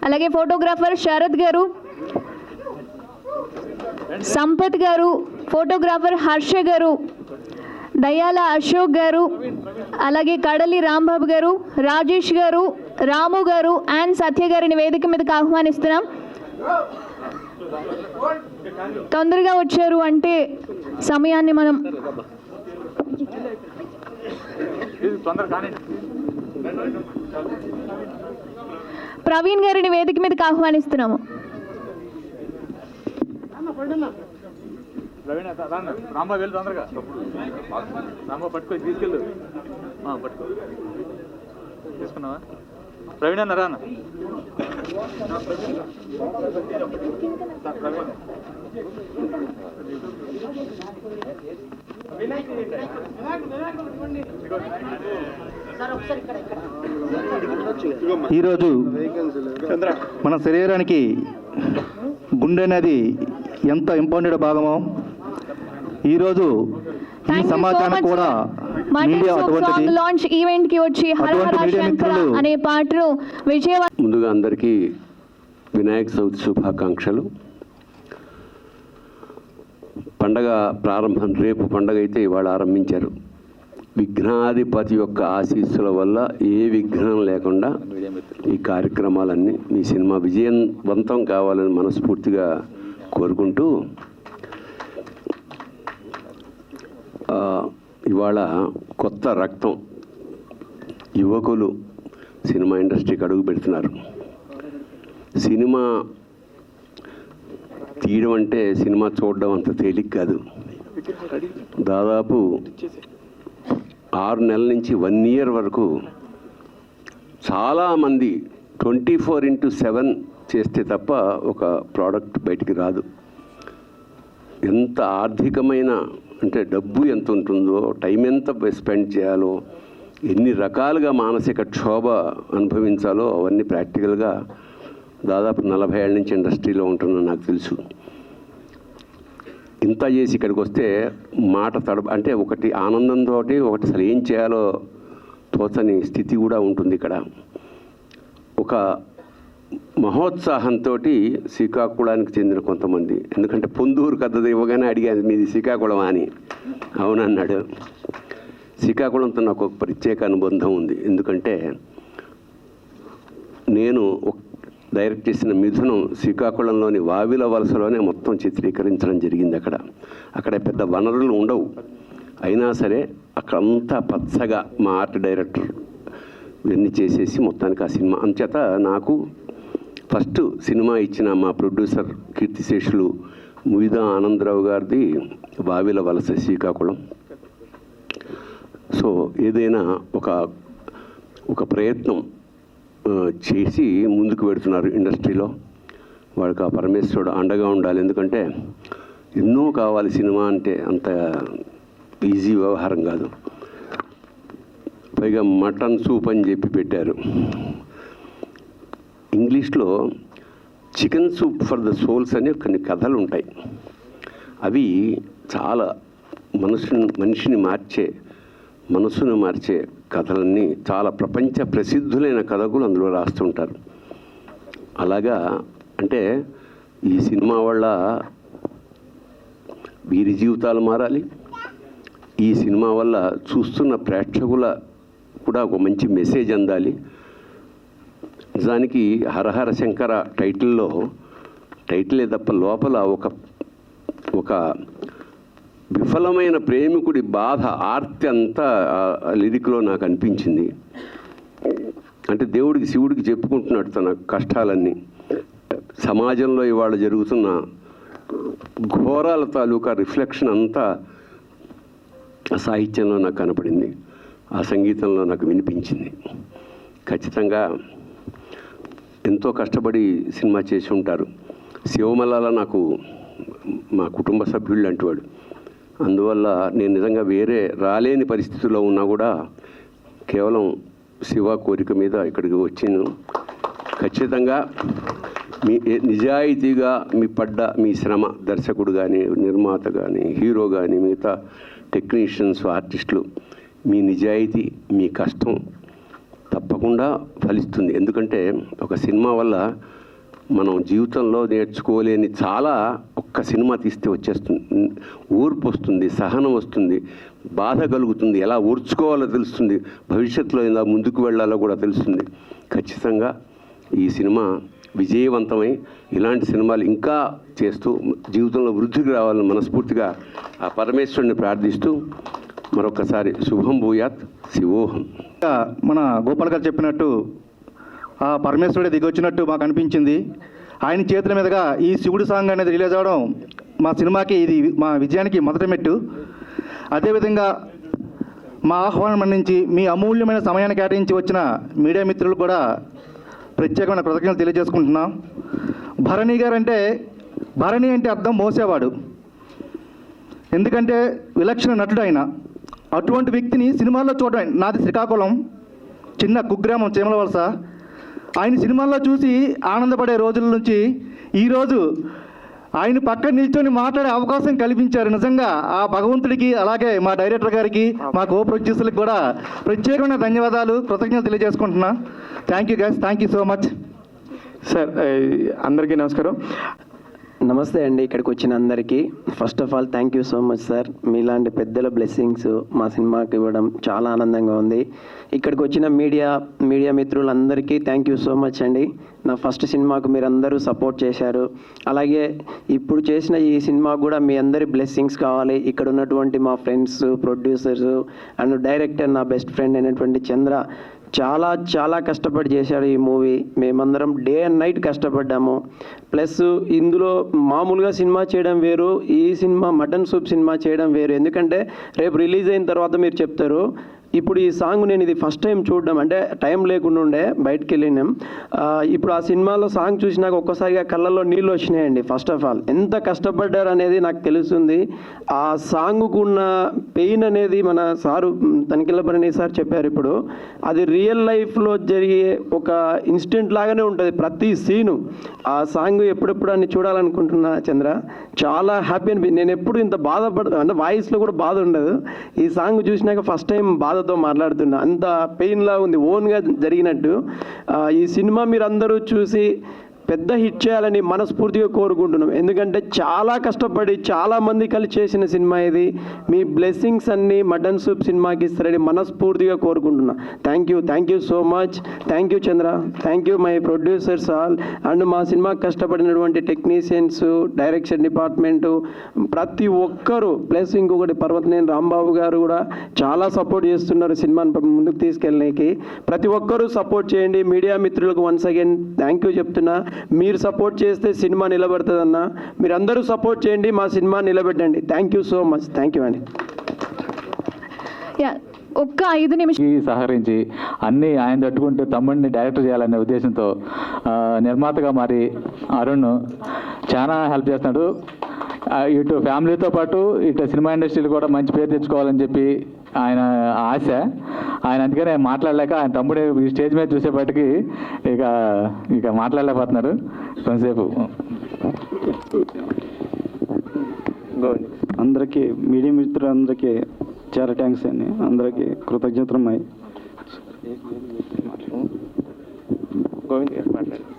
అలాగే ఫోటోగ్రాఫర్ శరత్ గారు, సంపత్ గారు, ఫోటోగ్రాఫర్ హర్ష గారు, దయాల అశోక్ గారు, అలాగే కడలి రాంబాబు గారు, రాజేష్ గారు, రాము గారు అండ్ సత్య గారిని వేదిక మీదకి ఆహ్వానిస్తున్నాం. తొందరగా వచ్చారు అంటే సమయాన్ని మనం ప్రవీణ్ గారిని వేదిక మీదకి ఆహ్వానిస్తున్నాము. తీసుకున్నావా ప్రవీణ్ అన్న రానా? ఈరోజు మన శరీరానికి గుండె అనేది ఎంత ఇంపార్టెంట్ భాగమో ఈరోజు ఈ సమాజానికి కూడా మీడియా అటువంటిది. లాంచ్ ఈవెంట్ కి వచ్చి హర హర శంకర అనే పాటను విజయవాడ. ముందుగా అందరికీ వినాయక చవితి శుభాకాంక్షలు. పండగ ప్రారంభం రేపు పండగ అయితే ఇవాళ ఆరంభించారు. విఘ్నాధిపతి యొక్క ఆశీస్సుల వల్ల ఏ విఘ్నం లేకుండా ఈ కార్యక్రమాలన్నీ మీ సినిమా విజయవంతం కావాలని మనస్ఫూర్తిగా కోరుకుంటూ ఇవాళ కొత్త రక్తం యువకులు సినిమా ఇండస్ట్రీకి అడుగు పెడుతున్నారు. సినిమా తీయడం అంటే సినిమా చూడడం అంత తేలిక కాదు. దాదాపు 6 నెలల నుంచి 1 ఇయర్ వరకు చాలామంది 24/7 చేస్తే తప్ప ఒక ప్రోడక్ట్ బయటికి రాదు. ఎంత ఆర్థికమైన అంటే డబ్బు ఎంత ఉంటుందో, టైం ఎంత స్పెండ్ చేయాలో, ఎన్ని రకాలుగా మానసిక క్షోభ అనుభవించాలో అవన్నీ ప్రాక్టికల్గా దాదాపు 40 ఏళ్ళ నుంచి ఇండస్ట్రీలో ఉంటున్నా నాకు తెలుసు. ఇంత చేసి ఇక్కడికి వస్తే మాట అంటే ఒకటి ఆనందంతో ఒకటి అసలు ఏం చేయాలో తోచని స్థితి కూడా ఉంటుంది. ఇక్కడ ఒక మహోత్సాహంతో శ్రీకాకుళానికి చెందిన కొంతమంది, ఎందుకంటే పొందూరు కథ ఇవ్వగానే అడిగాను మీది శ్రీకాకుళం అని. అవునన్నాడు. శ్రీకాకుళంతో నాకు ఒక ప్రత్యేక అనుబంధం ఉంది. ఎందుకంటే నేను డైరెక్ట్ చేసిన మిథునం శ్రీకాకుళంలోని వావిల వలసలోనే మొత్తం చిత్రీకరించడం జరిగింది. అక్కడ పెద్ద వనరులు ఉండవు, అయినా సరే అక్కడంతా పచ్చగా మా ఆర్ట్ డైరెక్టర్ ఇవన్నీ చేసేసి మొత్తానికి ఆ సినిమా అంచేత నాకు ఫస్ట్ సినిమా ఇచ్చిన మా ప్రొడ్యూసర్ కీర్తిశేషులు ముయిదా ఆనందరావు గారిది వావిల వలస శ్రీకాకుళం. సో ఏదైనా ఒక ప్రయత్నం చేసి ముందుకు పెడుతున్నారు ఇండస్ట్రీలో. వాడికి ఆ పరమేశ్వరుడు అండగా ఉండాలి. ఎందుకంటే ఎన్నో కావాలి. సినిమా అంటే అంత ఈజీ వ్యవహారం కాదు. పైగా మటన్ సూప్ అని చెప్పి పెట్టారు. ఇంగ్లీష్లో chicken soup for the souls అని కొన్ని కథలు ఉంటాయి. అవి చాలా మనిషిని మనసును మార్చే కథలన్నీ చాలా ప్రపంచ ప్రసిద్ధులైన కథకులు అందులో రాస్తుంటారు. అలాగా అంటే ఈ సినిమా వల్ల వీరి జీవితాలు మారాలి, ఈ సినిమా వల్ల చూస్తున్న ప్రేక్షకుల కూడా ఒక మంచి మెసేజ్ అందాలి. నిజానికి హరహర శంకర టైటిలే తప్ప లోపల ఒక విఫలమైన ప్రేమికుడి బాధ ఆర్తి అంతా లిరిక్లో నాకు అనిపించింది. అంటే శివుడికి చెప్పుకుంటున్నాడు తన కష్టాలన్నీ. సమాజంలో ఇవాళ జరుగుతున్న ఘోరాల తాలూకా రిఫ్లెక్షన్ అంతా సాహిత్యంలో నాకు కనపడింది, ఆ సంగీతంలో నాకు వినిపించింది. ఖచ్చితంగా ఎంతో కష్టపడి సినిమా చేసి ఉంటారు. శివమల్లాల నాకు మా కుటుంబ సభ్యుడు లాంటి వాడు. అందువల్ల నేను నిజంగా వేరే రాలేని పరిస్థితుల్లో ఉన్నా కూడా కేవలం శివ కోరిక మీద ఇక్కడికి వచ్చాను. ఖచ్చితంగా మీ నిజాయితీగా మీ శ్రమ, దర్శకుడు కానీ, నిర్మాత కానీ, హీరో కానీ, మిగతా టెక్నీషియన్స్, ఆర్టిస్టులు, మీ నిజాయితీ, మీ కష్టం తప్పకుండా ఫలిస్తుంది. ఎందుకంటే ఒక సినిమా వల్ల మనం జీవితంలో నేర్చుకోలేని చాలా ఒక్క సినిమా తీస్తే వచ్చేస్తుంది. ఓర్పు వస్తుంది, సహనం వస్తుంది, బాధ కలుగుతుంది, ఎలా ఓర్చుకోవాలో తెలుస్తుంది, భవిష్యత్తులో ఎలా ముందుకు వెళ్ళాలో కూడా తెలుస్తుంది. ఖచ్చితంగా ఈ సినిమా విజయవంతమై ఇలాంటి సినిమాలు ఇంకా చేస్తూ జీవితంలో వృద్ధికి రావాలని మనస్ఫూర్తిగా ఆ పరమేశ్వరుని ప్రార్థిస్తూ మరొకసారి శుభం భూయాత్ శివోహం. మన గోపాల్ గారు చెప్పినట్టు ఆ పరమేశ్వరుడే దిగొచ్చినట్టు మాకు అనిపించింది. ఆయన చేతుల మీదుగా ఈ శివుడు సాంగ్ అనేది రిలీజ్ అవ్వడం మా సినిమాకి ఇది మా విజయానికి మొదటి మెట్టు. అదేవిధంగా మా ఆహ్వానం మన్నించి మీ అమూల్యమైన సమయాన్ని కేటాయించి వచ్చిన మీడియా మిత్రులు కూడా ప్రత్యేకమైన కృతజ్ఞతలు తెలియజేసుకుంటున్నాం. భరణి గారు అంటే భరణి అంటే అర్థం మోసేవాడు. ఎందుకంటే విలక్షణ నటుడు ఆయన. అటువంటి వ్యక్తిని సినిమాల్లో చూడడం, నాది శ్రీకాకుళం, చిన్న కుగ్రామం చీమలవలస. ఆయన సినిమాల్లో చూసి ఆనందపడే రోజుల నుంచి ఈరోజు ఆయన పక్కన నిల్చొని మాట్లాడే అవకాశం కల్పించారు. నిజంగా ఆ భగవంతుడికి, అలాగే మా డైరెక్టర్ గారికి, మా కో ప్రొడ్యూసర్లకు కూడా ప్రత్యేకమైన ధన్యవాదాలు, కృతజ్ఞతలు తెలియజేసుకుంటున్నా. Thank you guys, thank you so much. Sir అందరికీ నమస్కారం. నమస్తే అండి. ఇక్కడికి వచ్చిన అందరికీ first of all thank you so much sir. మీలాంటి పెద్దల బ్లెస్సింగ్స్ మా సినిమాకి ఇవ్వడం చాలా ఆనందంగా ఉంది. ఇక్కడికి వచ్చిన మీడియా మిత్రులందరికీ థ్యాంక్ యూ సో మచ్ అండి. నా ఫస్ట్ సినిమాకు మీరు అందరూ సపోర్ట్ చేశారు. అలాగే ఇప్పుడు చేసిన ఈ సినిమా కూడా మీ అందరి బ్లెస్సింగ్స్ కావాలి. ఇక్కడ ఉన్నటువంటి మా ఫ్రెండ్స్, ప్రొడ్యూసర్స్ అండ్ డైరెక్టర్, నా బెస్ట్ ఫ్రెండ్ అయినటువంటి చంద్ర చాలా కష్టపడి చేశాడు ఈ మూవీ. మేమందరం డే అండ్ నైట్ కష్టపడ్డాము. ప్లస్ ఇందులో మామూలుగా సినిమా చేయడం వేరు, ఈ సినిమా మటన్ సూప్ సినిమా చేయడం వేరు. ఎందుకంటే రేపు రిలీజ్ అయిన తర్వాత మీరు చెప్తారు. ఇప్పుడు ఈ సాంగ్ నేను ఇది ఫస్ట్ టైం చూడడం, అంటే టైం లేకుండా ఉండే బయటకు వెళ్ళినాం. ఇప్పుడు ఆ సినిమాలో సాంగ్ చూసినాక ఒక్కసారిగా కళ్ళల్లో నీళ్ళు వచ్చినాయండి. ఫస్ట్ ఆఫ్ ఆల్ ఎంత కష్టపడ్డారు అనేది నాకు తెలుస్తుంది. ఆ సాంగ్కు ఉన్న పెయిన్ అనేది మన సారు తనిఖీలపని సార్ చెప్పారు. ఇప్పుడు అది రియల్ లైఫ్లో జరిగే ఒక ఇన్సిడెంట్ లాగానే ఉంటుంది ప్రతి సీను. ఆ సాంగ్ ఎప్పుడెప్పుడు అని చూడాలనుకుంటున్నా చంద్ర. చాలా హ్యాపీ అనిపించింది. నేను ఎప్పుడు ఇంత అంటే వాయిస్లో కూడా బాధ ఉండదు. ఈ సాంగ్ చూసినాక ఫస్ట్ టైం బాధతో మాట్లాడుతున్నా. అంత పెయిన్లా ఉంది, ఓన్గా జరిగినట్టు. ఈ సినిమా మీరు అందరూ చూసి పెద్ద హిట్ చేయాలని మనస్ఫూర్తిగా కోరుకుంటున్నాం. ఎందుకంటే చాలా కష్టపడి చాలామంది కలిసి చేసిన సినిమా ఇది. మీ బ్లెస్సింగ్స్ అన్నీ మటన్ సూప్ సినిమాకి ఇస్తారని మనస్ఫూర్తిగా కోరుకుంటున్నా. Thank you so much. Thank you Chandra. Thank you my producers all and మా సినిమాకి కష్టపడినటువంటి టెక్నీషియన్స్, డైరెక్షన్ డిపార్ట్మెంటు, ప్రతి ఒక్కరూ. ప్లస్ ఇంకొకటి పర్వతనేని రాంబాబు గారు కూడా చాలా సపోర్ట్ చేస్తున్నారు సినిమాని ముందుకు తీసుకెళ్ళడానికి. ప్రతి ఒక్కరూ సపోర్ట్ చేయండి. మీడియా మిత్రులకు వన్స్ అగైన్ థ్యాంక్ యూ చెప్తున్నా. మీరు సపోర్ట్ చేస్తే సినిమా నిలబడుతుందన్న. మీరు అందరూ సపోర్ట్ చేయండి, మా సినిమా నిలబెట్టండి. Thank you so much. Thank you అండి. ఒక్క 5 నిమిషం సహకరించి అన్నీ ఆయన తట్టుకుంటూ తమ్ముడిని డైరెక్టర్ చేయాలనే ఉద్దేశంతో నిర్మాతగా మారి అరుణ్ చాలా హెల్ప్ చేస్తున్నాడు. ఇటు ఫ్యామిలీతో పాటు ఇటు సినిమా ఇండస్ట్రీలో కూడా మంచి పేరు తెచ్చుకోవాలని చెప్పి ఆయన ఆశ. ఆయన అందుకనే మాట్లాడలేక ఆయన తమ్ముడు ఈ స్టేజ్ మీద చూసేపటికి ఇక మాట్లాడలేకపోతున్నారు. కొంతసేపు అందరికీ మీడియా మిత్రులందరికీ చాలా థ్యాంక్స్ అండి. అందరికీ కృతజ్ఞతలు. గోవింద్ గారు మాట్లాడారు.